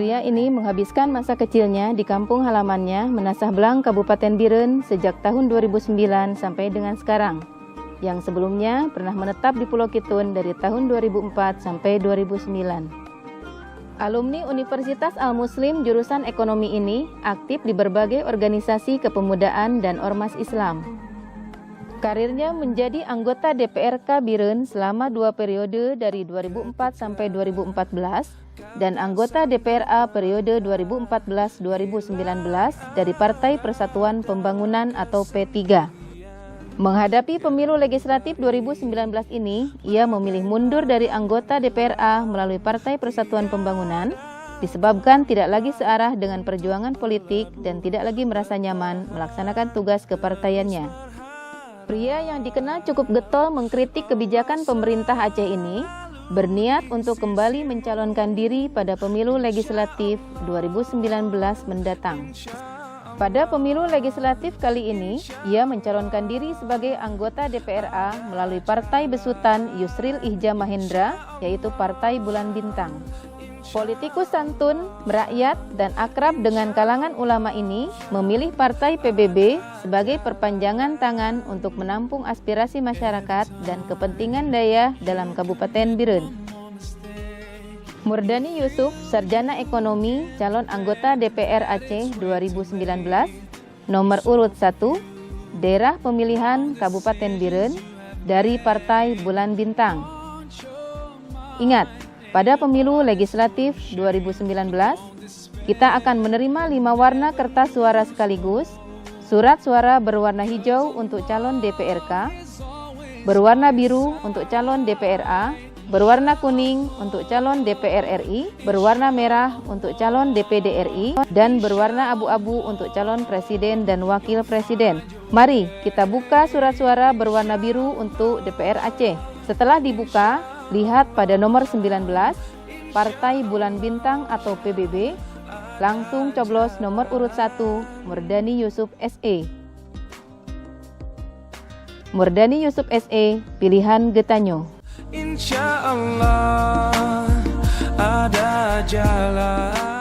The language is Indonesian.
Pria ini menghabiskan masa kecilnya di kampung halamannya Menasah Blang, Kabupaten Biren sejak tahun 2009 sampai dengan sekarang. Yang sebelumnya pernah menetap di Pulau Kitun dari tahun 2004 sampai 2009. Alumni Universitas Al-Muslim jurusan ekonomi ini aktif di berbagai organisasi kepemudaan dan ormas Islam. Karirnya menjadi anggota DPRK Biren selama 2 periode dari 2004 sampai 2014 dan anggota DPRA periode 2014-2019 dari Partai Persatuan Pembangunan atau P3. Menghadapi pemilu legislatif 2019 ini, ia memilih mundur dari anggota DPRA melalui Partai Persatuan Pembangunan disebabkan tidak lagi searah dengan perjuangan politik dan tidak lagi merasa nyaman melaksanakan tugas kepartaiannya. Pria yang dikenal cukup getol mengkritik kebijakan pemerintah Aceh ini berniat untuk kembali mencalonkan diri pada pemilu legislatif 2019 mendatang. Pada pemilu legislatif kali ini, ia mencalonkan diri sebagai anggota DPRA melalui Partai Besutan Yusril Ihja Mahendra, yaitu Partai Bulan Bintang. Politikus santun, merakyat, dan akrab dengan kalangan ulama ini memilih Partai PBB sebagai perpanjangan tangan untuk menampung aspirasi masyarakat dan kepentingan daerah dalam Kabupaten Biren. Murdani Yusuf, sarjana ekonomi, calon anggota DPR Aceh 2019, nomor urut 1, daerah pemilihan Kabupaten Biren, dari Partai Bulan Bintang. Ingat, pada pemilu legislatif 2019, kita akan menerima 5 warna kertas suara sekaligus, surat suara berwarna hijau untuk calon DPRK, berwarna biru untuk calon DPRA, berwarna kuning untuk calon DPR RI, berwarna merah untuk calon DPD RI, dan berwarna abu-abu untuk calon presiden dan wakil presiden. Mari kita buka surat suara berwarna biru untuk DPR Aceh. Setelah dibuka, lihat pada nomor 19, Partai Bulan Bintang atau PBB, langsung coblos nomor urut 1, Murdani Yusuf SE. Murdani Yusuf SE, pilihan Getanyo. Insya Allah ada jalan.